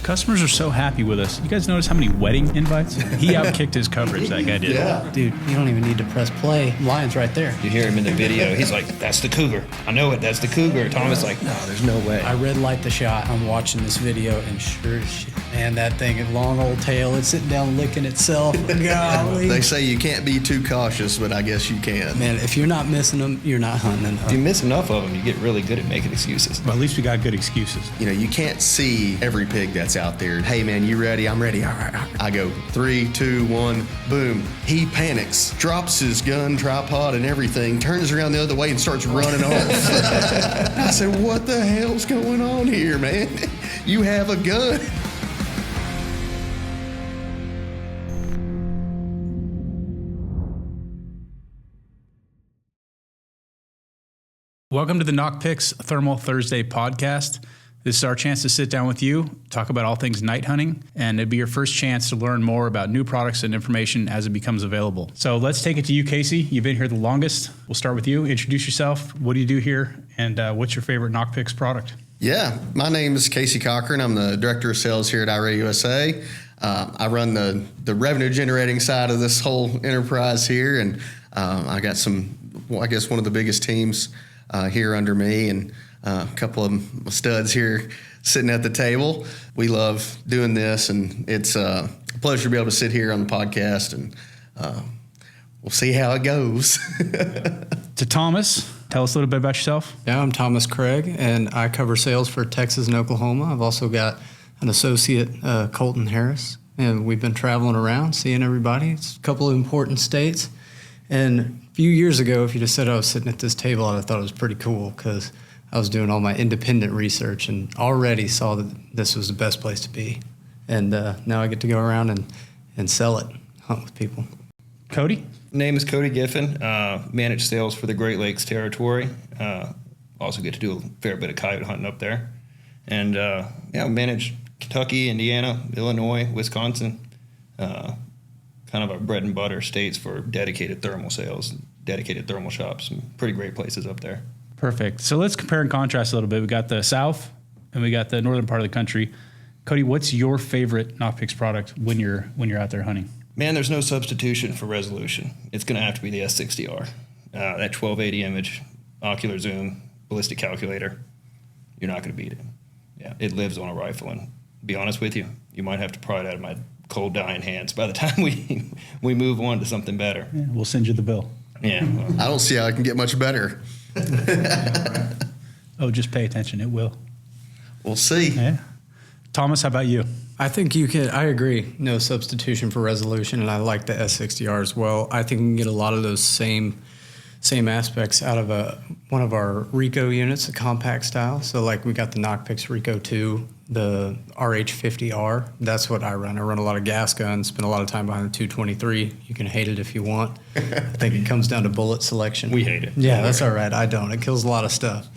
Customers are so happy with us. You guys notice how many wedding invites? He outkicked his coverage, that guy did. Yeah. Dude, you don't even need to press play. Lion's right there. You hear him in the video. He's like, that's the cougar. I know it. That's the cougar. Thomas like, no, there's no way. I red light the shot. I'm watching this video, and sure as shit, man, that thing, a long old tail, it's sitting down licking itself. Golly. They say you can't be too cautious, but I guess you can. Man, if you're not missing them, you're not hunting enough. If you miss enough of them, you get really good at making excuses. Well, at least we got good excuses. You know, you can't see every pig that's out there. Hey, man, you ready? I'm ready. All right. I go 3, 2, 1, boom. He panics, drops his gun, tripod, and everything, turns around the other way and starts running off. I said, what the hell's going on here, man? You have a gun. Welcome to the Nocpix Thermal Thursday podcast. This is our chance to sit down with you, talk about all things night hunting, and it'd be your first chance to learn more about new products and information as it becomes available. So let's take it to you, Casey. You've been here the longest. We'll start with you. Introduce yourself. What do you do here? And what's your favorite Nocpix product? Yeah, my name is Casey Cochran. I'm the Director of Sales here at iRadio USA. I run the revenue generating side of this whole enterprise here, and I got one of the biggest teams here under me, and a couple of studs here sitting at the table. We love doing this, and it's a pleasure to be able to sit here on the podcast, and we'll see how it goes. To Thomas, tell us a little bit about yourself. Yeah, I'm Thomas Craig, and I cover sales for Texas and Oklahoma. I've also got an associate, Colton Harris, and we've been traveling around, seeing everybody. It's a couple of important states. And a few years ago, if you just said I was sitting at this table, I'd have thought it was pretty cool because I was doing all my independent research and already saw that this was the best place to be. And now I get to go around and sell it, hunt with people. Cody? Name is Cody Giffen. Manage sales for the Great Lakes Territory. Also get to do a fair bit of coyote hunting up there. And manage Kentucky, Indiana, Illinois, Wisconsin. Kind of our bread and butter states for dedicated thermal sales, dedicated thermal shops. Some pretty great places up there. Perfect. So let's compare and contrast a little bit. We got the South and we got the northern part of the country. Cody, what's your favorite Nocpix product when you're out there hunting? Man, there's no substitution for resolution. It's going to have to be the S60R. That 1280 image, ocular zoom, ballistic calculator, you're not going to beat it. Yeah, it lives on a rifle. And to be honest with you, you might have to pry it out of my cold dying hands by the time we move on to something better. Yeah, we'll send you the bill. Yeah. Well. I don't see how it can get much better. Oh, just pay attention. It will. We'll see. Yeah. Thomas, how about you? I think you can. I agree. No substitution for resolution, and I like the S60R as well. I think you can get a lot of those same aspects out of one of our Rico units, a compact style. So like we got the Nocpix Rico 2, the RH50R. That's what I run. I run a lot of gas guns, spend a lot of time behind the 223. You can hate it if you want. I think it comes down to bullet selection. We hate it. Yeah, that's all right. I don't. It kills a lot of stuff.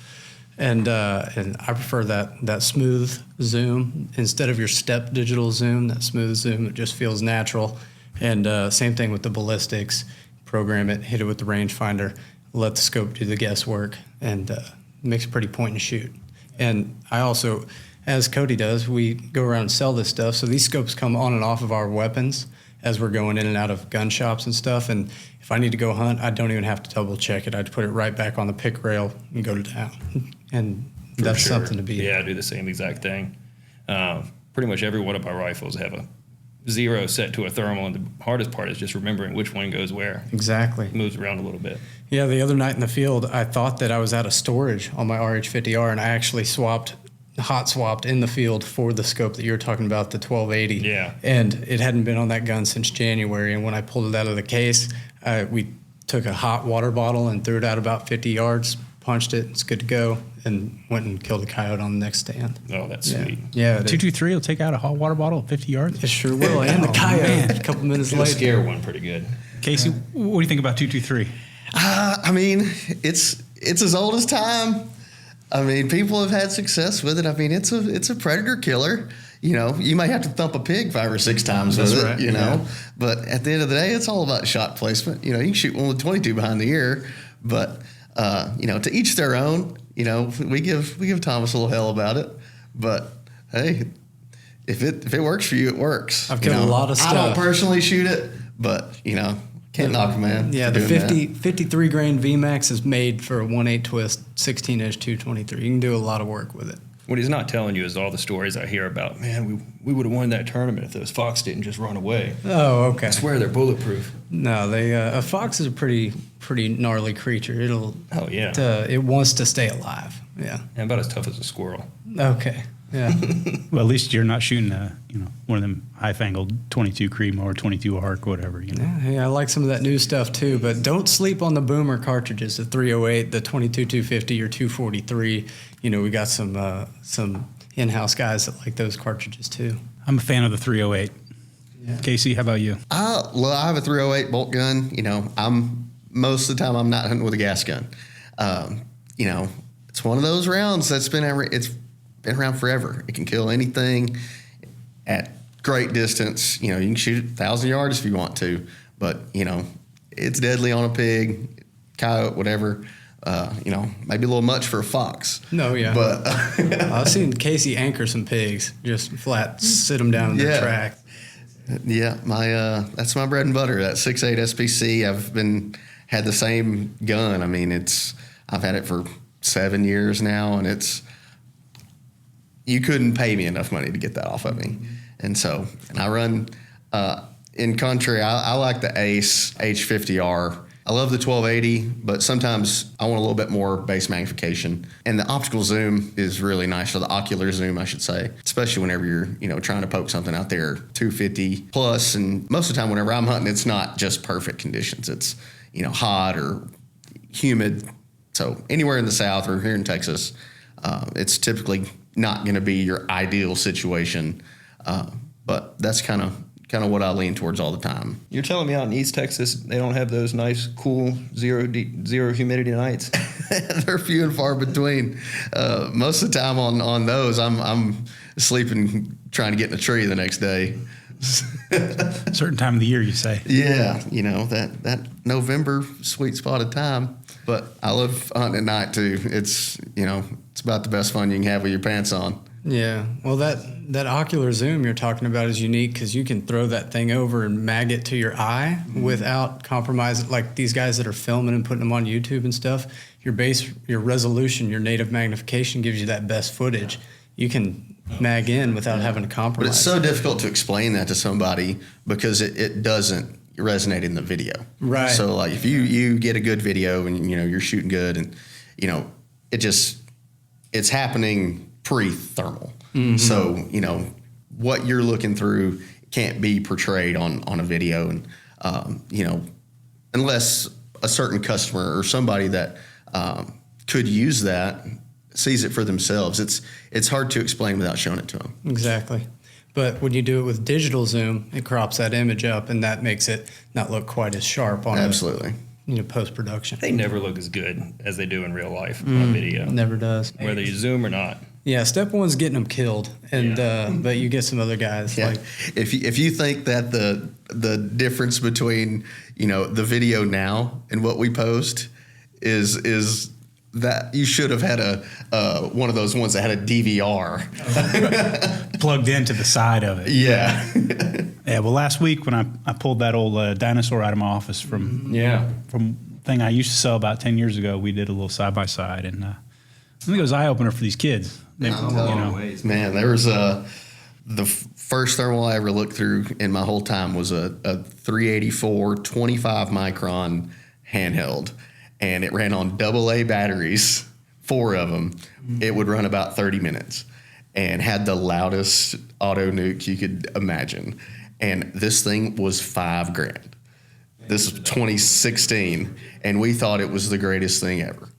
And I prefer that smooth zoom instead of your step digital zoom. That smooth zoom, it just feels natural. And same thing with the ballistics. Program it, hit it with the rangefinder, let the scope do the guesswork, and makes a pretty point and shoot. And I also, as Cody does, we go around and sell this stuff. So these scopes come on and off of our weapons as we're going in and out of gun shops and stuff. And if I need to go hunt, I don't even have to double check it. I put it right back on the pick rail and go to town. And that's something to be. Yeah, I do the same exact thing. Pretty much every one of my rifles have a 0 set to a thermal, and the hardest part is just remembering which one goes where. Exactly. It moves around a little bit. Yeah, the other night in the field, I thought that I was out of storage on my RH50R, and I actually hot swapped in the field for the scope that you're talking about, the 1280. Yeah. And it hadn't been on that gun since January, and when I pulled it out of the case, we took a hot water bottle and threw it out about 50 yards, punched it, it's good to go, and went and killed a coyote on the next stand. Oh, that's sweet. Yeah. 223 will take out a hot water bottle at 50 yards? It sure will, and the coyote a couple minutes It'll later. scare one pretty good. Casey, what do you think about 223? I mean, it's as old as time. I mean, people have had success with it. I mean, it's a predator killer. You know, you may have to thump a pig 5 or 6 times with it, you know. Yeah. But at the end of the day, it's all about shot placement. You know, you can shoot one with 22 behind the ear, but to each their own. You know, we give Thomas a little hell about it, but hey, if it works for you, it works. I've killed a lot of I don't stuff. personally shoot it, but can't knock a man. Yeah, for the doing 53 grain VMAX is made for a 1/8 twist, 16-inch 223. You can do a lot of work with it. What he's not telling you is all the stories I hear about, man, we would have won that tournament if those fox didn't just run away. Oh, okay. I swear they're bulletproof. No, a fox is a pretty gnarly creature. Oh, yeah. It wants to stay alive. Yeah. And about as tough as a squirrel. Okay. Yeah. Well, at least you're not shooting one of them high-fangled 22 Cream or 22 Arc, whatever. Yeah, I like some of that new stuff too, but don't sleep on the boomer cartridges, the 308, the 22 250 or 243. We got some in-house guys that like those cartridges too. I'm a fan of the 308. Yeah. Casey, how about you? I have a 308 bolt gun. Most of the time I'm not hunting with a gas gun. It's one of those rounds that's been around forever. It can kill anything at great distance. You can shoot 1,000 yards if you want to, but it's deadly on a pig, coyote, whatever. Maybe a little much for a fox. No, yeah. But I've seen Casey anchor some pigs, just flat sit them down in their track. Yeah, that's my bread and butter. That 6.8 SPC. I've had the same gun. I mean, I've had it for 7 years now, and you couldn't pay me enough money to get that off of me. And I run, in country, I like the Ace H50R. I love the 1280, but sometimes I want a little bit more base magnification. And the optical zoom is really nice, or the ocular zoom, I should say, especially whenever you're, trying to poke something out there 250 plus. And most of the time, whenever I'm hunting, it's not just perfect conditions. It's, hot or humid. So anywhere in the South or here in Texas, it's typically not going to be your ideal situation. But that's kind of what I lean towards all the time. You're telling me out in East Texas they don't have those nice, cool zero humidity nights? They're few and far between. Most of the time on those, I'm sleeping trying to get in a tree the next day. Certain time of the year, you say? Yeah, that November sweet spot of time. But I love hunting at night too. It's it's about the best fun you can have with your pants on. Yeah. Well, that ocular zoom you're talking about is unique because you can throw that thing over and mag it to your eye without compromising. Like these guys that are filming and putting them on YouTube and stuff, your resolution, your native magnification gives you that best footage. You can mag in without having to compromise. But it's so difficult to explain that to somebody because it doesn't resonate in the video. Right. So like if you get a good video and you're shooting good and it's happening pre-thermal. Mm-hmm. So, what you're looking through can't be portrayed on a video. And, unless a certain customer or somebody that could use that sees it for themselves, it's hard to explain without showing it to them. Exactly. But when you do it with digital zoom, it crops that image up, and that makes it not look quite as sharp on Absolutely. Post-production. They never look as good as they do in real life on video. Never does. Whether you zoom or not. Yeah, step one's getting them killed, and but you get some other guys. Yeah. Like If you think that the difference between the video now and what we post is that you should have had a one of those ones that had a DVR plugged into the side of it. Yeah. Yeah. Well, last week when I pulled that old dinosaur out of my office from thing I used to sell about 10 years ago, we did a little side by side, and I think it was eye opener for these kids. Man, there was the first thermal I ever looked through in my whole time was a 384 25 micron handheld, and it ran on AA batteries, 4 of them. It would run about 30 minutes and had the loudest auto nuke you could imagine. And this thing was $5,000. This was 2016, and we thought it was the greatest thing ever.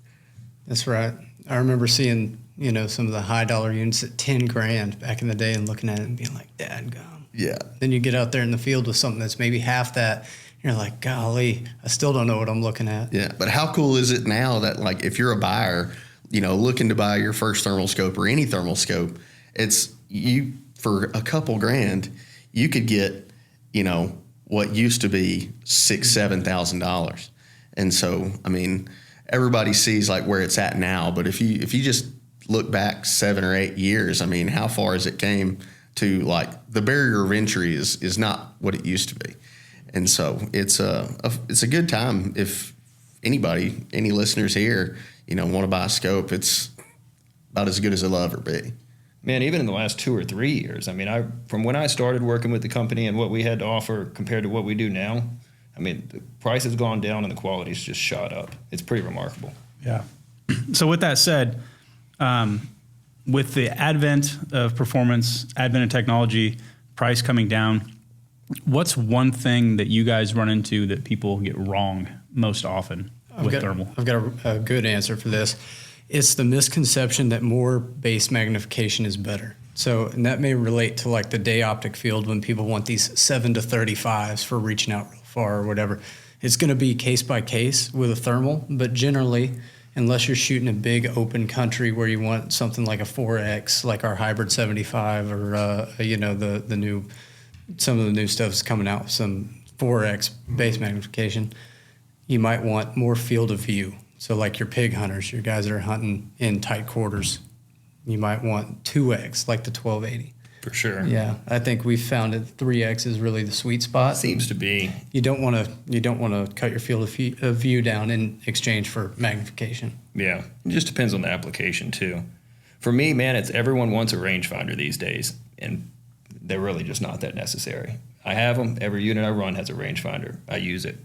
That's right. I remember seeing some of the high dollar units at $10,000 back in the day, and looking at it and being like, "Dadgum." Yeah. Then you get out there in the field with something that's maybe half that. You're like, golly, I still don't know what I'm looking at. Yeah, but how cool is it now that, like, if you're a buyer, looking to buy your first thermal scope or any thermal scope, it's for a couple grand, you could get, what used to be $6,000-$7,000. And so, I mean, everybody sees like where it's at now, but if you just look back 7 or 8 years, I mean, how far has it came to like the barrier of entry is not what it used to be. And so it's a good time if any listeners here, want to buy a scope. It's about as good as it'll ever be. Man, even in the last 2 or 3 years, from when I started working with the company and what we had to offer compared to what we do now, the price has gone down and the quality's just shot up. It's pretty remarkable. Yeah. So with that said, with the advent of performance, advent of technology, price coming down, what's one thing that you guys run into that people get wrong most often with thermal? I've got a good answer for this. It's the misconception that more base magnification is better. So, and that may relate to like the day optic field when people want these 7 to 35s for reaching out real far or whatever. It's going to be case by case with a thermal, but generally, unless you're shooting a big open country where you want something like a 4X, like our hybrid 75, or some of the new stuff is coming out with some 4X base magnification, you might want more field of view. So like your pig hunters, your guys that are hunting in tight quarters, you might want 2X, like the 1280. For sure. Yeah, I think we've found that 3X is really the sweet spot. Seems to be. You don't want to cut your field of view down in exchange for magnification. Yeah, it just depends on the application too. For me, man, it's everyone wants a rangefinder these days, and they're really just not that necessary. I have them. Every unit I run has a rangefinder. I use it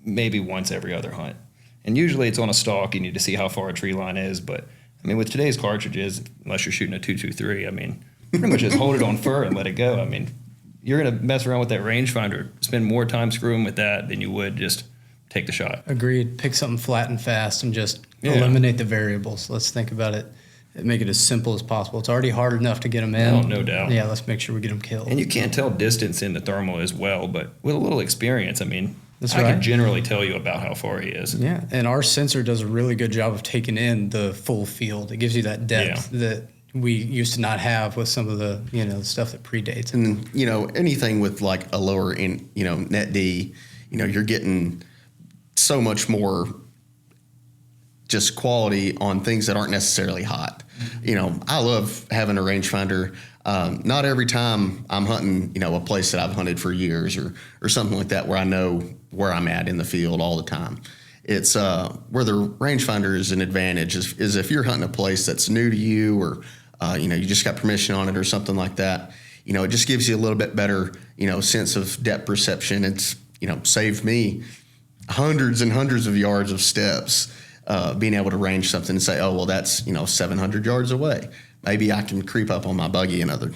maybe once every other hunt. And usually it's on a stalk. You need to see how far a tree line is. But, with today's cartridges, unless you're shooting a 223, pretty much just hold it on fur and let it go. You're going to mess around with that rangefinder, spend more time screwing with that than you would just take the shot. Agreed. Pick something flat and fast and just eliminate the variables. Let's think about it. Make it as simple as possible. It's already hard enough to get them in. Oh, no doubt. Yeah, let's make sure we get them killed. And you can't tell distance in the thermal as well, but with a little experience, That's I right. can generally tell you about how far he is. Yeah, and our sensor does a really good job of taking in the full field. It gives you that depth that we used to not have with some of the stuff that predates. And anything with like a lower net D, you're getting so much more just quality on things that aren't necessarily hot. I love having a rangefinder. Not every time I'm hunting, a place that I've hunted for years or something like that where I know where I'm at in the field all the time. It's where the rangefinder is an advantage is if you're hunting a place that's new to you or, you just got permission on it or something like that. It just gives you a little bit better, sense of depth perception. It's, saved me hundreds and hundreds of yards of steps. Being able to range something and say, oh, well, that's, 700 yards away. Maybe I can creep up on my buggy another,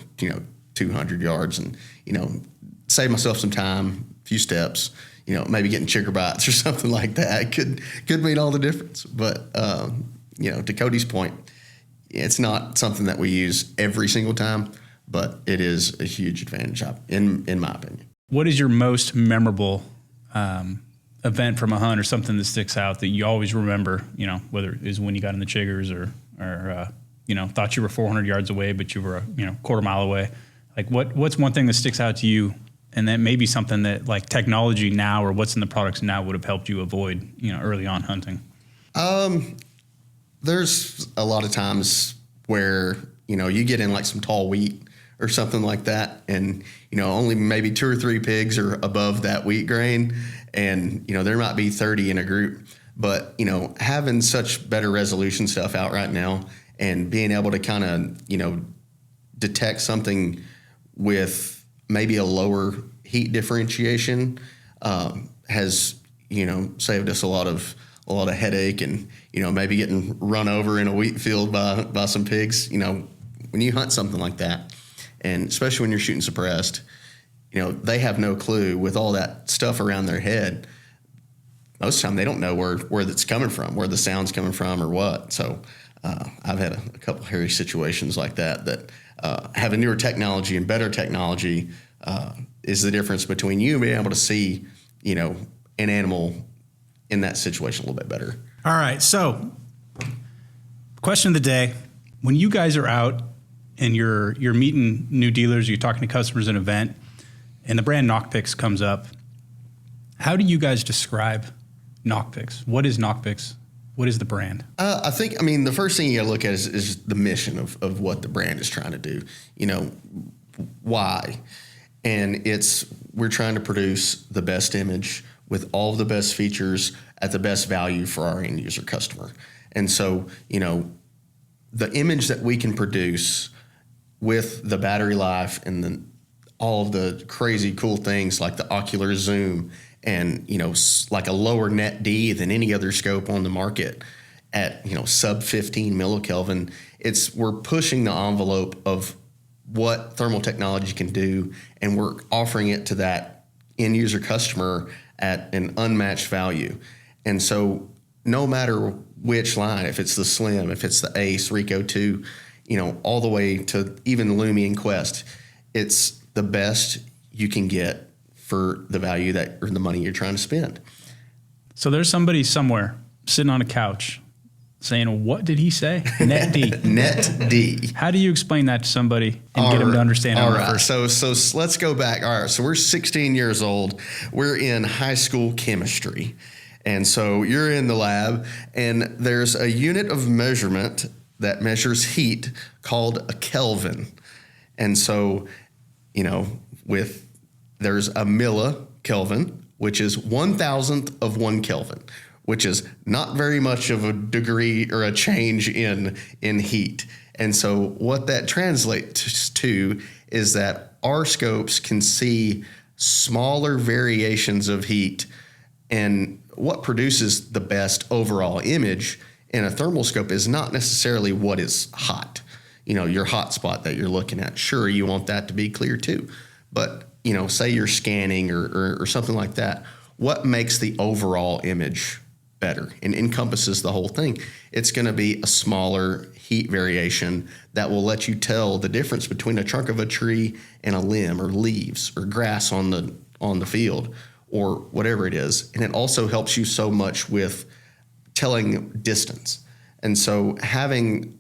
200 yards and, save myself some time, a few steps, maybe getting chigger bites or something like that. Could mean all the difference. But, to Cody's point, it's not something that we use every single time, but it is a huge advantage in my opinion. What is your most memorable event from a hunt or something that sticks out that you always remember, whether it is when you got in the chiggers or thought you were 400 yards away, but you were, quarter mile away? Like what's one thing that sticks out to you? And that may be something that like technology now or what's in the products now would have helped you avoid, early on hunting. There's a lot of times where, you get in like some tall wheat or something like that. And, only maybe 2 or 3 pigs are above that wheat grain. And, there might be 30 in a group, but, having such better resolution stuff out right now and being able to kind of, detect something with maybe a lower heat differentiation, has, saved us a lot of headache and, maybe getting run over in a wheat field by some pigs. When you hunt something like that, and especially when you're shooting suppressed, they have no clue with all that stuff around their head. Most of the time they don't know where that's coming from, where the sound's coming from or what. So I've had a couple hairy situations like that having newer technology and better technology is the difference between you being able to see, an animal in that situation a little bit better. All right. So question of the day, when you guys are out and you're meeting new dealers, you're talking to customers at an event, and the brand Nocpix comes up, how do you guys describe Nocpix? What is Nocpix? What is the brand? I think the first thing you got to look at is the mission of what the brand is trying to do. why. And we're trying to produce the best image with all of the best features at the best value for our end user customer. And so, the image that we can produce with the battery life and all of the crazy cool things like the ocular zoom and, like a lower net D than any other scope on the market at, sub 15 millikelvin, we're pushing the envelope of what thermal technology can do, and we're offering it to that end user customer at an unmatched value. And so no matter which line, if it's the Slim, if it's the Ace, Rico 2, all the way to even the Lumi and Quest, it's the best you can get for the value or the money you're trying to spend. So there's somebody somewhere sitting on a couch saying, what did he say? Net D. Net D. How do you explain that to somebody and get them to understand all how right. first? So let's go back. All right. So we're 16 years old. We're in high school chemistry. And so you're in the lab, and there's a unit of measurement that measures heat called a Kelvin. And so, there's a millikelvin, which is 1,000th of 1 Kelvin, which is not very much of a degree or a change in heat. And so what that translates to is that our scopes can see smaller variations of heat, and what produces the best overall image in a thermal scope is not necessarily what is hot. Your hot spot that you're looking at. Sure, you want that to be clear too. But, say you're scanning or something like that. What makes the overall image better and encompasses the whole thing? It's going to be a smaller heat variation that will let you tell the difference between a trunk of a tree and a limb or leaves or grass on the field or whatever it is. And it also helps you so much with telling distance. And so having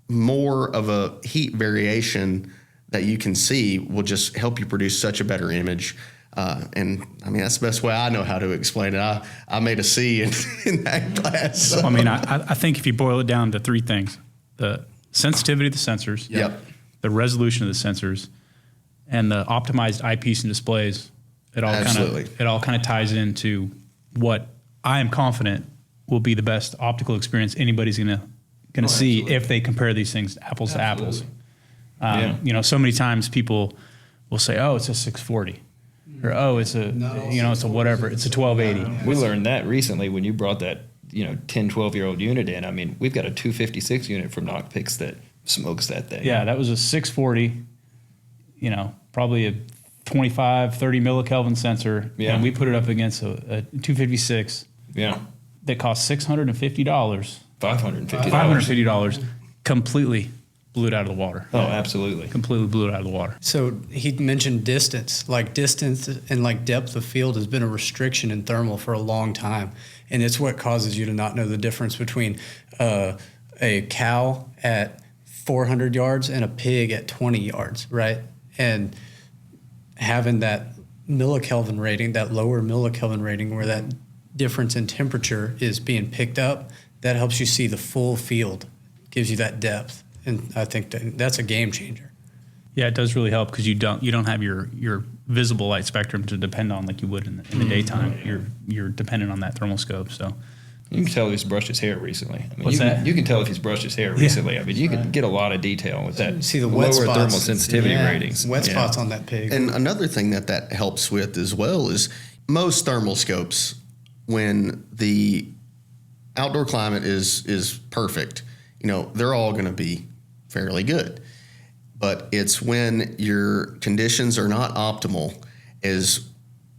more of a heat variation that you can see will just help you produce such a better image. And I mean, that's the best way I know how to explain it. I made a C in that class. So. I mean, I think if you boil it down to three things: the sensitivity of the sensors, Yep. the resolution of the sensors, and the optimized eyepiece and displays, it all kind of ties into what I am confident will be the best optical experience anybody's gonna see if they compare these things apples to apples. So many times people will say, "Oh, it's a 640," or "Oh, it's a it's a whatever, it's a 1280." We learned that recently when you brought that 10, 12-year-old unit in. I mean, we've got a 256 unit from Nocpix that smokes that thing. Yeah, that was a 640. Probably a 25, 30 millikelvin sensor, and we put it up against a 256. Yeah. That cost $650. $550. Completely blew it out of the water. Oh, absolutely. Completely blew it out of the water. So he mentioned distance. Like distance and like depth of field has been a restriction in thermal for a long time. And it's what causes you to not know the difference between a cow at 400 yards and a pig at 20 yards, right? And having that millikelvin rating, that lower millikelvin rating where that difference in temperature is being picked up, that helps you see the full field, gives you that depth. And I think that's a game changer. Yeah, it does really help because you don't have your visible light spectrum to depend on like you would in the daytime. You're dependent on that thermal scope. So you can tell if he's brushed his hair recently. I mean, What's that? You can tell if he's brushed his hair recently. I mean, you can get a lot of detail with that. See the lower wet spots. thermal sensitivity ratings. Wet spots on that pig. And another thing that helps with as well is most thermal scopes, when the outdoor climate is perfect, they're all going to be fairly good. But it's when your conditions are not optimal is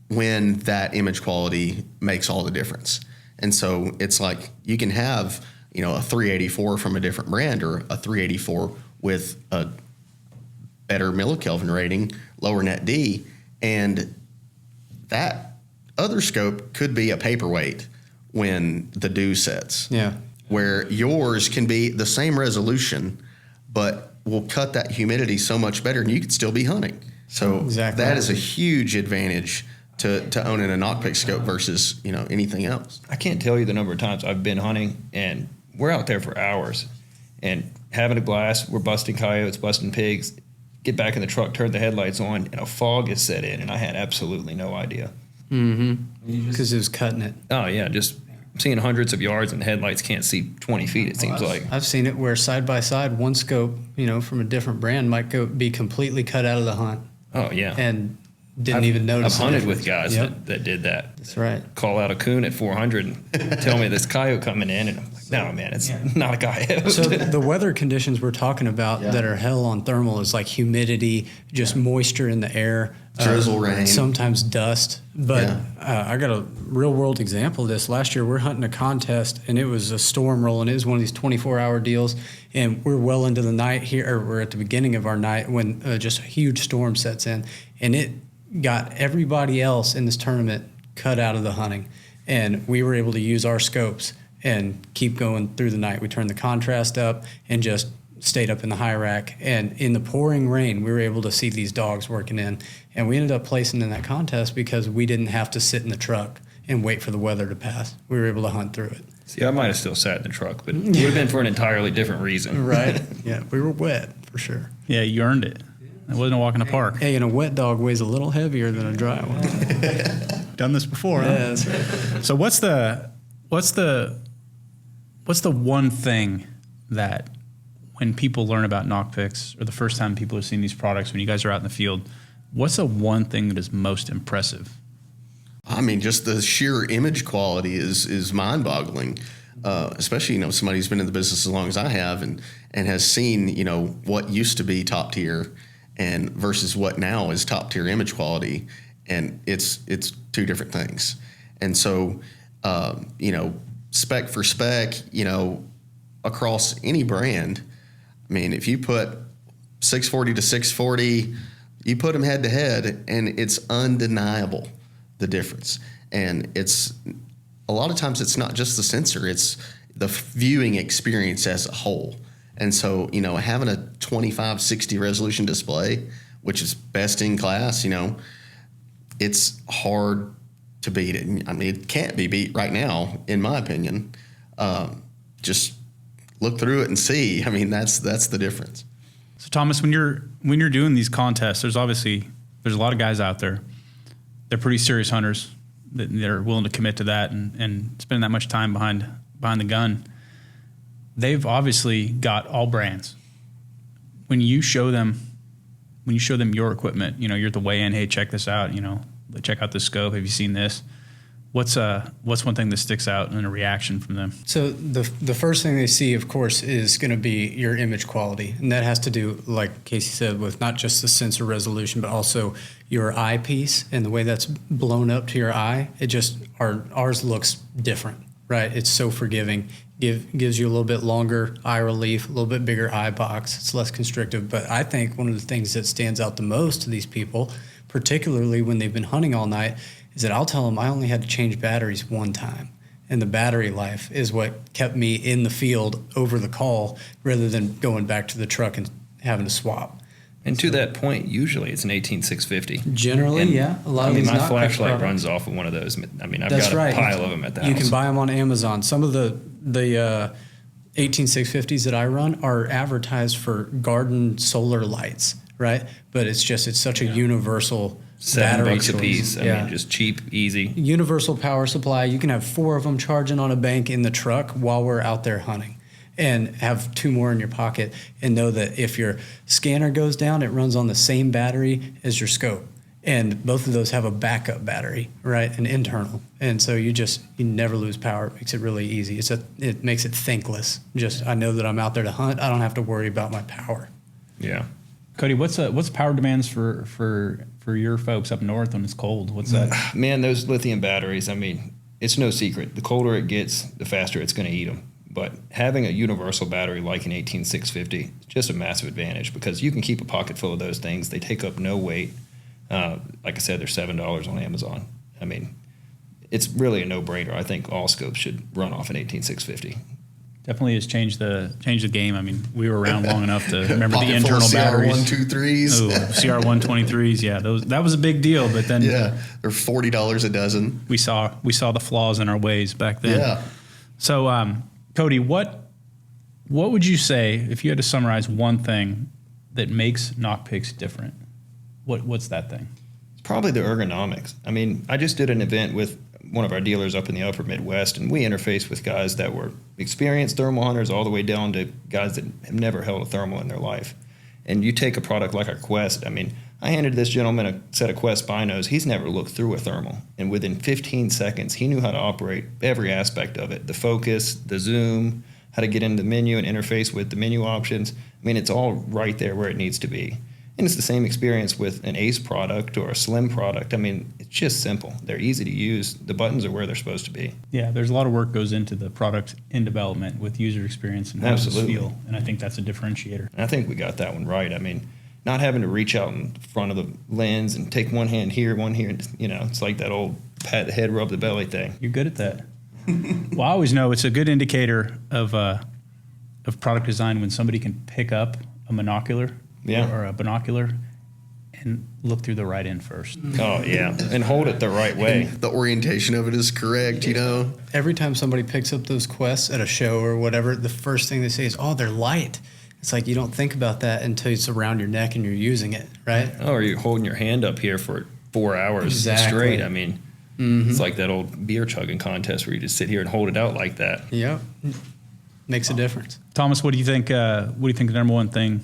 when that image quality makes all the difference. And so it's like you can have, a 384 from a different brand or a 384 with a better millikelvin rating, lower net D, and that other scope could be a paperweight when the dew sets. Yeah. Where yours can be the same resolution, but will cut that humidity so much better, and you could still be hunting. So Exactly. that is a huge advantage to owning a Nocpix scope versus anything else. I can't tell you the number of times I've been hunting, and we're out there for hours and having a blast. We're busting coyotes, busting pigs, get back in the truck, turn the headlights on, and a fog is set in, and I had absolutely no idea. Because it was cutting it. Oh, yeah, just seeing hundreds of yards and the headlights can't see 20 feet, it seems like. I've seen it where side by side, one scope, from a different brand might be completely cut out of the hunt. Oh, yeah. And didn't even notice. I've hunted with guys that did that. That's right. Call out a coon at 400 and tell me this coyote coming in, and I'm like, no, man, it's not a coyote. So the weather conditions we're talking about that are hell on thermal is like humidity, just moisture in the air, drizzle, rain, sometimes dust. But I got a real world example of this. Last year we're hunting a contest, and it was a storm rolling. It was one of these 24-hour deals, and we're well into the night here, or we're at the beginning of our night when just a huge storm sets in, and it got everybody else in this tournament cut out of the hunting, and we were able to use our scopes and keep going through the night. We turned the contrast up and just stayed up in the high rack, and in the pouring rain we were able to see these dogs working in, and we ended up placing in that contest because we didn't have to sit in the truck and wait for the weather to pass. We were able to hunt through it. See, I might have still sat in the truck, but it would have been for an entirely different reason. Right. Yeah, we were wet for sure. Yeah, you earned it. It wasn't a walk in the park. Hey, and a wet dog weighs a little heavier than a dry one. Done this before, huh? Yeah, that's right. So what's the one thing that when people learn about Nocpix, or the first time people are seeing these products, when you guys are out in the field, what's the one thing that is most impressive? I mean, just the sheer image quality is mind-boggling, especially somebody who's been in the business as long as I have and has seen what used to be top tier and versus what now is top tier image quality, and it's two different things. And so spec for spec, across any brand, I mean, if you put 640 to 640, you put them head to head, and it's undeniable the difference. And it's a lot of times it's not just the sensor, it's the viewing experience as a whole. And so, having a 2560 resolution display, which is best in class, it's hard to beat it. I mean, it can't be beat right now, in my opinion. Just look through it and see. I mean, that's the difference. So Thomas, when you're doing these contests, there's a lot of guys out there. They're pretty serious hunters. They're willing to commit to that and spend that much time behind the gun. They've obviously got all brands. When you show them your equipment, you're at the weigh-in, hey, check this out, check out this scope, have you seen this? What's one thing that sticks out in a reaction from them? So the first thing they see, of course, is going to be your image quality, and that has to do, like Casey said, with not just the sensor resolution, but also your eyepiece and the way that's blown up to your eye. It just ours looks different, right? It's so forgiving. Gives you a little bit longer eye relief, a little bit bigger eye box. It's less constrictive. But I think one of the things that stands out the most to these people, particularly when they've been hunting all night, is that I'll tell them I only had to change batteries one time. And the battery life is what kept me in the field over the call rather than going back to the truck and having to swap. And to that point, usually it's an 18650. Generally, and, yeah. A lot of my Nocpix flashlight products runs off of one of those. I mean, I've That's got right. a pile of them at the house. You can buy them on Amazon. Some of the 18650s that I run are advertised for garden solar lights, right? But it's such a universal battery $7 a piece. I mean, just cheap, easy. Universal power supply. You can have 4 of them charging on a bank in the truck while we're out there hunting, and have 2 more in your pocket, and know that if your scanner goes down, it runs on the same battery as your scope. And both of those have a backup battery, right? An internal. And so you never lose power. It makes it really easy. It makes it thinkless. I know that I'm out there to hunt. I don't have to worry about my power. Yeah. Cody, what's power demands for your folks up north when it's cold? What's that? Man, those lithium batteries, I mean, it's no secret. The colder it gets, the faster it's going to eat them. But having a universal battery like an 18650 is just a massive advantage because you can keep a pocket full of those things. They take up no weight. Like I said, they're $7 on Amazon. I mean, it's really a no-brainer. I think all scopes should run off an 18650. Definitely has changed the game. I mean, we were around long enough to remember the Pocket full internal of batteries. CR123s. Oh, CR123s, yeah, that was a big deal. But then Yeah, they're $40 a dozen. we saw the flaws in our ways back then. Yeah. So, Cody, what would you say if you had to summarize one thing that makes Nocpix different? What's that thing? It's probably the ergonomics. I mean, I just did an event with one of our dealers up in the upper Midwest, and we interfaced with guys that were experienced thermal hunters all the way down to guys that have never held a thermal in their life. And you take a product like our Quest. I mean, I handed this gentleman a set of Quest binos. He's never looked through a thermal. And within 15 seconds, he knew how to operate every aspect of it. The focus, the zoom, how to get into the menu and interface with the menu options. I mean, it's all right there where it needs to be. And it's the same experience with an Ace product or a Slim product. I mean, it's just simple. They're easy to use. The buttons are where they're supposed to be. Yeah, there's a lot of work goes into the product in development with user experience and how does it feel. And I think that's a differentiator. And I think we got that one right. I mean, not having to reach out in front of the lens and take one hand here, one here. You know, it's like that old pat the head, rub the belly thing. You're good at that. Well, I always know it's a good indicator of product design when somebody can pick up a monocular or a binocular and look through the right end first. Oh, yeah. And hold it the right way. And the orientation of it is correct, you know. Every time somebody picks up those Quests at a show or whatever, the first thing they say is, oh, they're light. It's like you don't think about that until it's around your neck and you're using it, right? Oh, or you're holding your hand up here for 4 hours straight. I mean, it's like that old beer chugging contest where you just sit here and hold it out like that. Yep. Makes a difference. Thomas, what do you think? What do you think the number one thing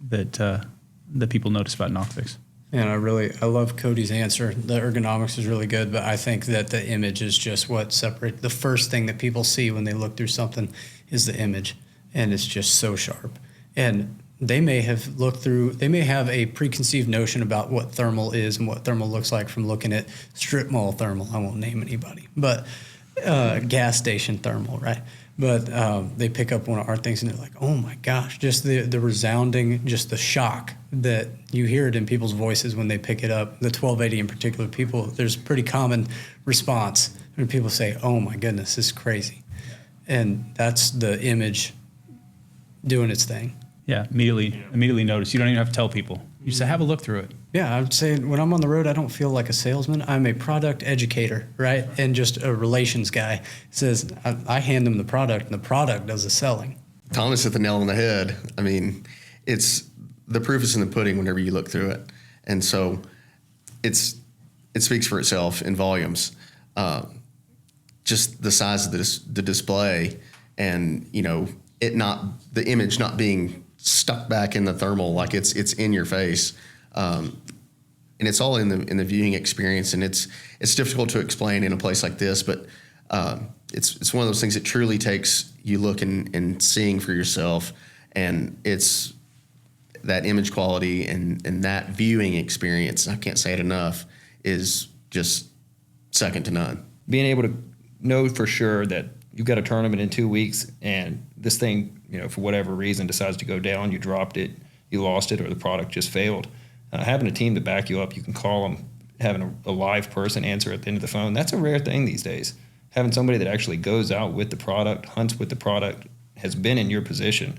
that people notice about Nocpix? And I love Cody's answer. The ergonomics is really good, but I think that the image is just what separates. The first thing that people see when they look through something is the image, and it's just so sharp. And they may have a preconceived notion about what thermal is and what thermal looks like from looking at strip mall thermal. I won't name anybody, but gas station thermal, right? But they pick up one of our things and they're like, oh my gosh, just the resounding, just the shock that you hear it in people's voices when they pick it up. The 1280 in particular, there's a pretty common response when people say, oh my goodness, this is crazy. And that's the image doing its thing. Yeah, immediately notice. You don't even have to tell people. You just have a look through it. Yeah, I would say when I'm on the road, I don't feel like a salesman. I'm a product educator, right? And just a relations guy. It says I hand them the product, and the product does the selling. Thomas hit the nail on the head. I mean, it's the proof is in the pudding whenever you look through it, and so it speaks for itself in volumes. Just the size of the display, and the image not being stuck back in the thermal like it's in your face, and it's all in the viewing experience, and it's difficult to explain in a place like this, but it's one of those things that truly takes you looking and seeing for yourself, and it's that image quality and that viewing experience. I can't say it enough, is just second to none. Being able to know for sure that you've got a tournament in 2 weeks and this thing, for whatever reason decides to go down, you dropped it, you lost it, or the product just failed. Having a team to back you up, you can call them, having a live person answer at the end of the phone, that's a rare thing these days. Having somebody that actually goes out with the product, hunts with the product, has been in your position.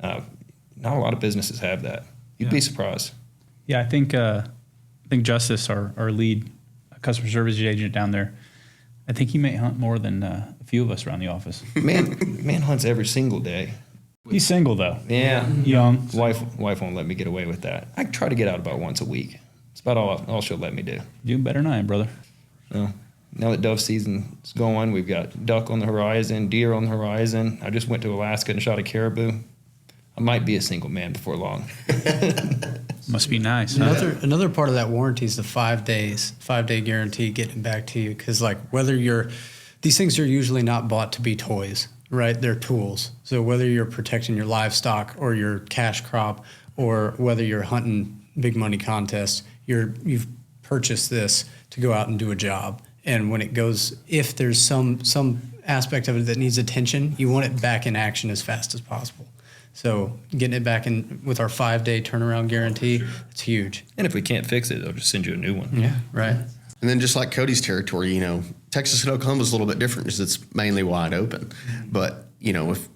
Not a lot of businesses have that. You'd be surprised. Yeah, I think Justice, our lead customer service agent down there, I think he may hunt more than a few of us around the office. Man hunts every single day. He's single though. Yeah, young. Wife won't let me get away with that. I try to get out about once a week. It's about all she'll let me do. Doing better than I am, brother. Well, now that dove season's going, we've got duck on the horizon, deer on the horizon. I just went to Alaska and shot a caribou. I might be a single man before long. Must be nice. Huh? Another part of that warranty is the 5 5-day guarantee getting back to you. Because these things are usually not bought to be toys, right? They're tools. So whether you're protecting your livestock or your cash crop, or whether you're hunting big money contests, you've purchased this to go out and do a job. And when it goes, if there's some aspect of it that needs attention, you want it back in action as fast as possible. So getting it back in with our 5-day turnaround guarantee, it's huge. And if we can't fix it, they'll just send you a new one. Yeah, right. And then just like Cody's territory, Texas and Oklahoma is a little bit different because it's mainly wide open. But, if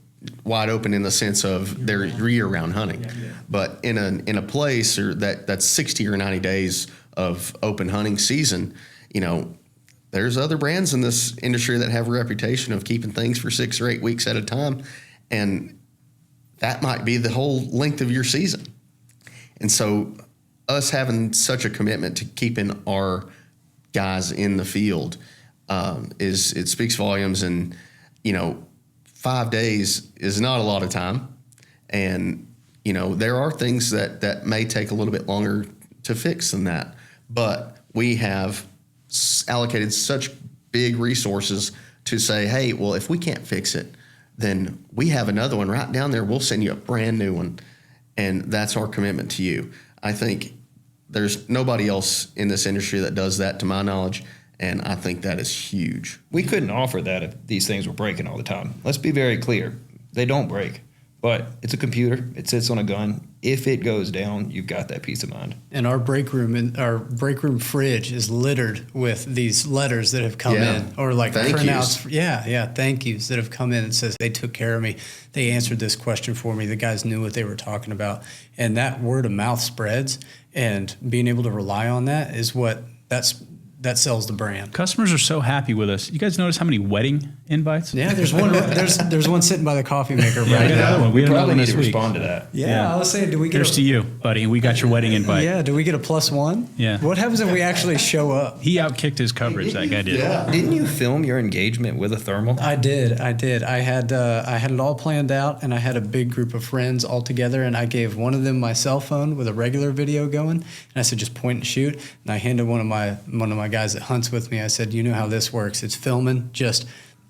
wide open in the sense of they're year-round hunting. But in a place that's 60 or 90 days of open hunting season, there's other brands in this industry that have a reputation of keeping things for 6 or 8 weeks at a time. And that might be the whole length of your season. And so us having such a commitment to keeping our guys in the field it speaks volumes. And, 5 days is not a lot of time. And, there are things that may take a little bit longer to fix than that. But we have allocated such big resources to say, hey, well, if we can't fix it, then we have another one right down there. We'll send you a brand new one. And that's our commitment to you. I think there's nobody else in this industry that does that, to my knowledge. And I think that is huge. We couldn't offer that if these things were breaking all the time. Let's be very clear. They don't break. But it's a computer. It sits on a gun. If it goes down, you've got that peace of mind. And our break room fridge is littered with these letters that have come in, or like thank printouts. yous. Yeah, thank yous that have come in and says they took care of me. They answered this question for me. The guys knew what they were talking about, and that word of mouth spreads. And being able to rely on that is that sells the brand. Customers are so happy with us. You guys notice how many wedding invites? Yeah, there's one. There's one sitting by the coffee maker Yeah, right we got now. another one. We We got another probably one need this to week. respond to that. Yeah, I was saying, do we get Here's to you, buddy. We got your wedding invite. Yeah, do we get a +1? Yeah. What happens if we actually show up? He outkicked his coverage. That guy did. Didn't you film your engagement with a thermal? I did. I had it all planned out, and I had a big group of friends all together, and I gave one of them my cell phone with a regular video going, and I said, just point and shoot. And I handed one of my guys that hunts with me. I said, you know how this works. It's filming. Just,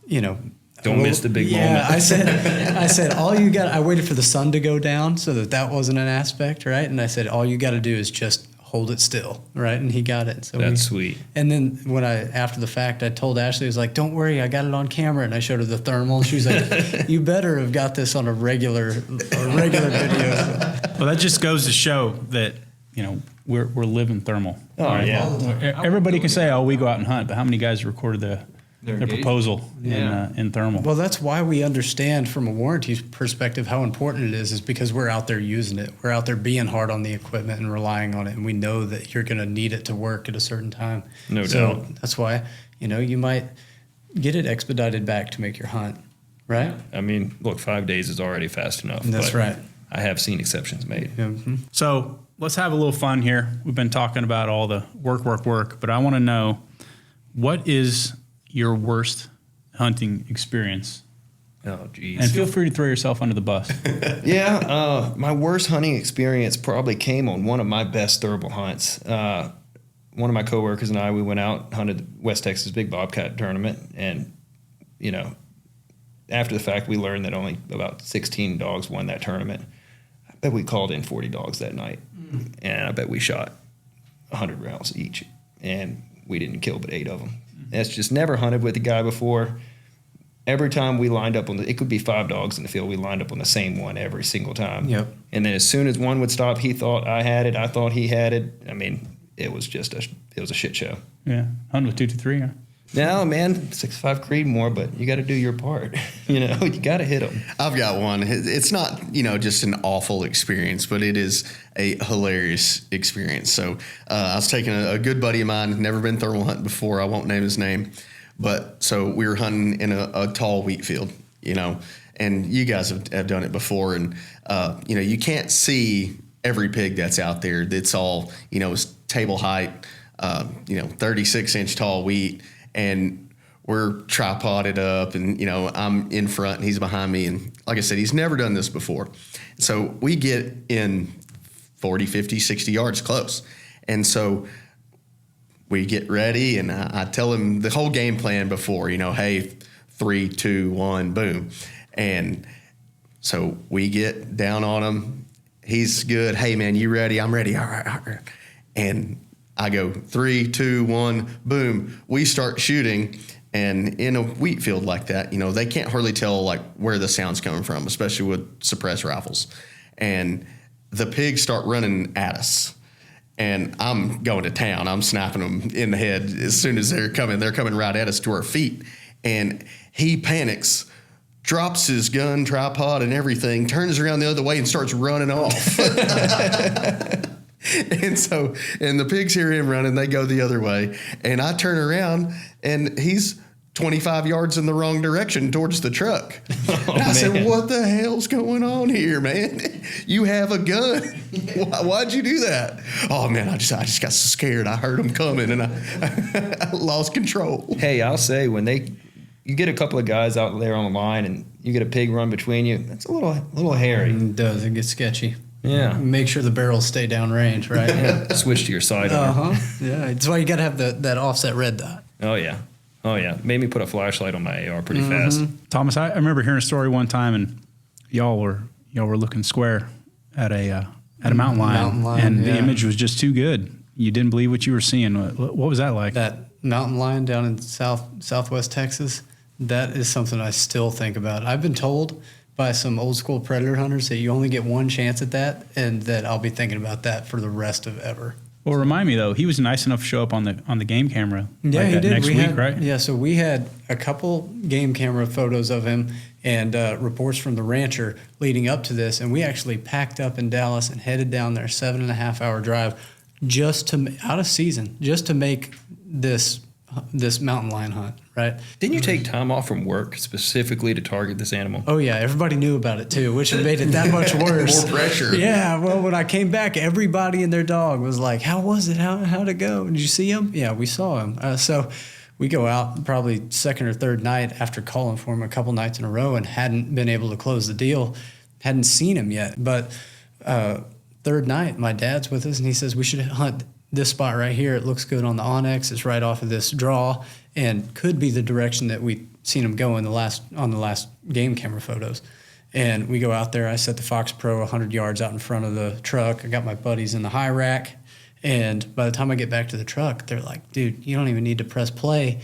Don't miss the big moment. I said, all you got. I waited for the sun to go down so that wasn't an aspect, right? And I said, all you got to do is just hold it still, right? And he got it. So That's sweet. And then after the fact, I told Ashley, I was like, don't worry, I got it on camera. And I showed her the thermal. She was like, you better have got this on a regular video. Well, that just goes to show that, we're living thermal. Oh, yeah. Everybody can say, oh, we go out and hunt, but how many guys recorded their proposal in thermal? Well, that's why we understand from a warranty perspective how important it is because we're out there using it. We're out there being hard on the equipment and relying on it. And we know that you're going to need it to work at a certain time. No so doubt. that's why, you might get it expedited back to make your hunt, right? I mean, look, 5 days is already fast enough. That's but right. I have seen exceptions made. Mm-hmm. So let's have a little fun here. We've been talking about all the work, but I want to know, what is your worst hunting experience? Oh, geez. And feel free to throw yourself under the bus. My worst hunting experience probably came on one of my best thermal hunts. One of my coworkers and I, we went out, hunted the West Texas Big Bobcat tournament, and, after the fact, we learned that only about 16 dogs won that tournament. I bet we called in 40 dogs that night, and I bet we shot 100 rounds each, and we didn't kill but 8 of them. That's just never hunted with the guy before. Every time we lined up it could be 5 dogs in the field, we lined up on the same one every single time. Yep. And then as soon as one would stop, he thought I had it, I thought he had it. I mean, it was a shit show. Yeah, hunt with 223. Huh? No, man, 6.5 Creedmoor, but you got to do your part. You got to hit them. I've got one. It's not, just an awful experience, but it is a hilarious experience. So I was taking a good buddy of mine, never been thermal hunting before. I won't name his name. But so we were hunting in a tall wheat field, and you guys have done it before. And, you can't see every pig that's out there. It's all, it's table height, 36-inch tall wheat. And we're tripoded up, and, I'm in front and he's behind me. And like I said, he's never done this before. So we get in 40, 50, 60 yards close. And so we get ready, and I tell him the whole game plan before, hey, 3, 2, 1, boom. And so we get down on him. He's good. Hey, man, you ready? I'm ready. All right. And I go 3, 2, 1, boom. We start shooting, and in a wheat field like that, they can't hardly tell like where the sound's coming from, especially with suppressed rifles. And the pigs start running at us, and I'm going to town. I'm snapping them in the head as soon as they're coming. They're coming right at us to our feet, and he panics, drops his gun, tripod, and everything, turns around the other way and starts running off. And the pigs hear him running, they go the other way. And I turn around, and he's 25 yards in the wrong direction towards the truck. Oh, And I said, man. what the hell's going on here, man? You have a gun. Why'd you do that? Oh, man, I just got so scared. I heard them coming, and I lost control. Hey, I'll say you get a couple of guys out there on the line and you get a pig run between you, it's a little hairy. It does. It gets sketchy. Yeah. Make sure the barrels stay downrange, right? Yeah. Switch to your sidearm. Yeah. That's why you got to have that offset red dot. Oh yeah. Made me put a flashlight on my AR pretty fast. Thomas, I remember hearing a story one time, and y'all were looking square at a mountain lion, and the image was just too good. You didn't believe what you were seeing. What was that like? That mountain lion down in southwest Texas, that is something I still think about. I've been told by some old school predator hunters that you only get one chance at that, and that I'll be thinking about that for the rest of ever. Well, remind me though, he was nice enough to show up on the game camera. Yeah, he that did. next week, right? Yeah, so we had a couple game camera photos of him and reports from the rancher leading up to this, and we actually packed up in Dallas and headed down there 7.5-hour drive just out of season, just to make this mountain lion hunt, right? Didn't you take time off from work specifically to target this animal? Oh yeah, everybody knew about it too, which made it that much worse. More pressure. Yeah, well, when I came back, everybody and their dog was like, "How was it? How'd it go? Did you see him?" Yeah, we saw him. So we go out probably second or third night after calling for him a couple nights in a row and hadn't been able to close the deal, hadn't seen him yet. But third night, my dad's with us, and he says we should hunt this spot right here. It looks good on the Onyx. It's right off of this draw, and could be the direction that we seen him go on the last game camera photos. And we go out there. I set the Fox Pro 100 yards out in front of the truck. I got my buddies in the high rack, and by the time I get back to the truck, they're like, "Dude, you don't even need to press play.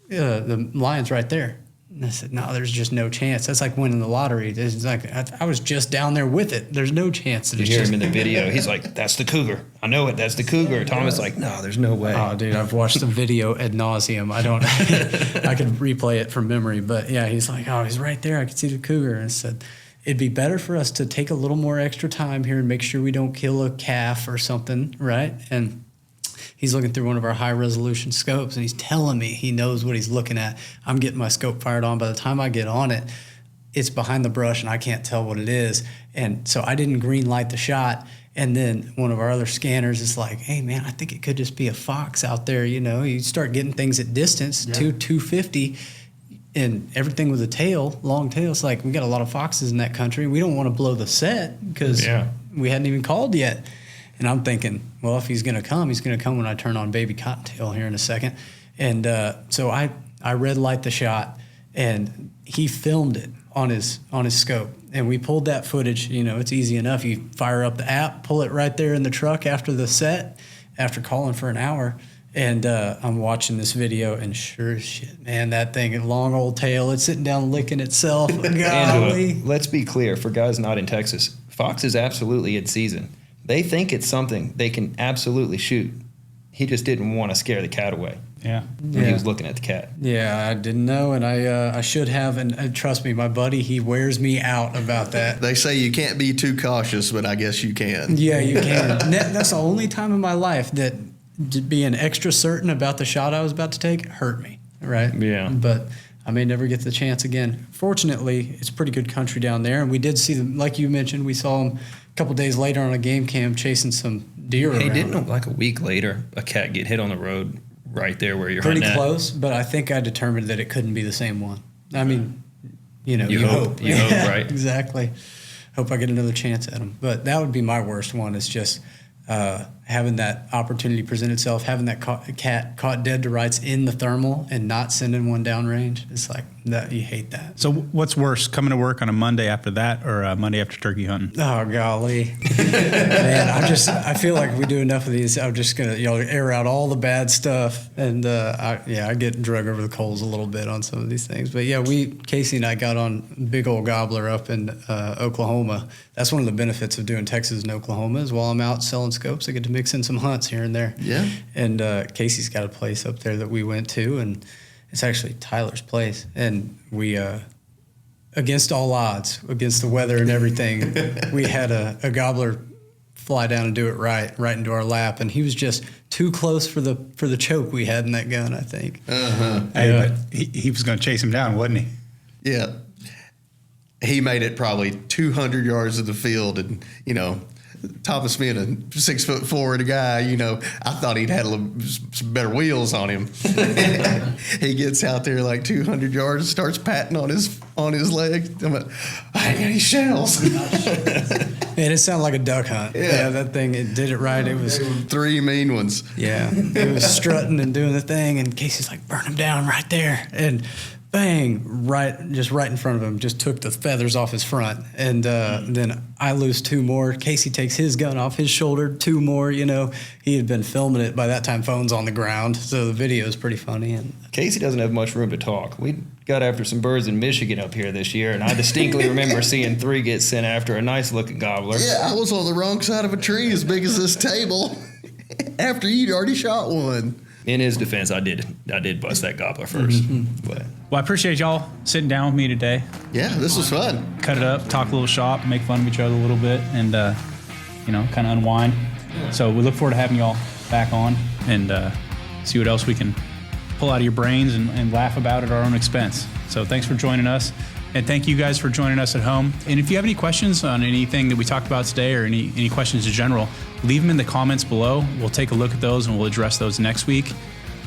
The lion's right there." And I said, "No, there's just no chance. That's like winning the lottery. It's like I was just down there with it. There's no chance that You it's hear just." him in the video. He's like, "That's the cougar. I know it. That's the cougar." Thomas like, "No, there's no way." Oh, dude, I've watched the video ad nauseum. I could replay it from memory, but yeah, he's like, "Oh, he's right there. I can see the cougar." And I said, it'd be better for us to take a little more extra time here and make sure we don't kill a calf or something, right? And he's looking through one of our high-resolution scopes, and he's telling me he knows what he's looking at. I'm getting my scope fired on. By the time I get on it, it's behind the brush, and I can't tell what it is. And so I didn't green light the shot. And then one of our other scanners is like, "Hey, man, I think it could just be a fox out there." You know, you start getting things at distance, 250, and everything with a tail, long tail. It's like, we got a lot of foxes in that country. We don't want to blow the set because we hadn't even called yet. And I'm thinking, well, if he's going to come, he's going to come when I turn on Baby Cottontail here in a second. And so I red light the shot, and he filmed it on his scope. And we pulled that footage. You know, it's easy enough. You fire up the app, pull it right there in the truck after the set, after calling for an hour. And I'm watching this video, and sure as shit, man, that thing, a long old tail, it's sitting down licking itself. Golly. Angela, let's be clear, for guys not in Texas, fox is absolutely in season. They think it's something they can absolutely shoot. He just didn't want to scare the cat away. Yeah. When he was looking at the cat. Yeah, I didn't know, and I should have. And trust me, my buddy, he wears me out about that. They say you can't be too cautious, but I guess you can. Yeah, you can. That's the only time in my life that being extra certain about the shot I was about to take hurt me, right? Yeah. But I may never get the chance again. Fortunately, it's pretty good country down there, and we did see them, like you mentioned, we saw them a couple days later on a game cam chasing some deer around. Hey, didn't like a week later a cat get hit on the road right there where you're pretty hunting close, but I think I determined that it couldn't be the same one. I mean, you know, You hope, right? Exactly. Hope I get another chance at them. But that would be my worst one, is just having that opportunity present itself, having that cat caught dead to rights in the thermal and not sending one downrange. It's like, that, you hate that. So what's worse, coming to work on a Monday after that or a Monday after turkey hunting? Oh, golly. Man, I feel like we do enough of these. I'm just going to air out all the bad stuff. And I get drug over the coals a little bit on some of these things. But yeah, Casey and I got on big old gobbler up in Oklahoma. That's one of the benefits of doing Texas and Oklahoma, is while I'm out selling scopes, I get to mix in some hunts here and there. Yeah. And Casey's got a place up there that we went to, and it's actually Tyler's place. And we, against all odds, against the weather and everything, we had a gobbler fly down and do it right into our lap. And he was just too close for the choke we had in that gun, I think. Hey, but he was going to chase him down, wasn't he? Yeah. He made it probably 200 yards of the field, and, Thomas being a 6'4" guy, I thought he'd had some better wheels on him. He gets out there like 200 yards, starts patting on his leg. I'm like, I ain't got any shells. And it sounded like a duck hunt. Yeah, that thing, it did it right. It was 3 mean ones. Yeah, it was strutting and doing the thing, and Casey's like, burn him down right there. And bang, right in front of him, just took the feathers off his front. And then I lose 2 more. Casey takes his gun off his shoulder, 2 more. He had been filming it. By that time, phone's on the ground, so the video is pretty funny. And Casey doesn't have much room to talk. We got after some birds in Michigan up here this year, and I distinctly remember seeing 3 get sent after a nice-looking gobbler. Yeah, I was on the wrong side of a tree as big as this table after you'd already shot one. In his defense, I did bust that gobbler first. But Well, I appreciate y'all sitting down with me today. Yeah, this was fun. Cut it up, talk a little shop, make fun of each other a little bit, and kind of unwind. So we look forward to having y'all back on and see what else we can pull out of your brains and laugh about at our own expense. So thanks for joining us, and thank you guys for joining us at home. And if you have any questions on anything that we talked about today, or any questions in general, leave them in the comments below. We'll take a look at those and we'll address those next week.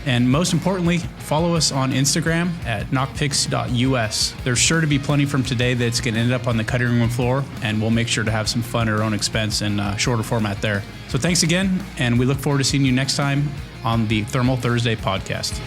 And most importantly, follow us on Instagram at nocpix.us. There's sure to be plenty from today that's going to end up on the cutting room floor, and we'll make sure to have some fun at our own expense and shorter format there. So thanks again, and we look forward to seeing you next time on the Thermal Thursday podcast.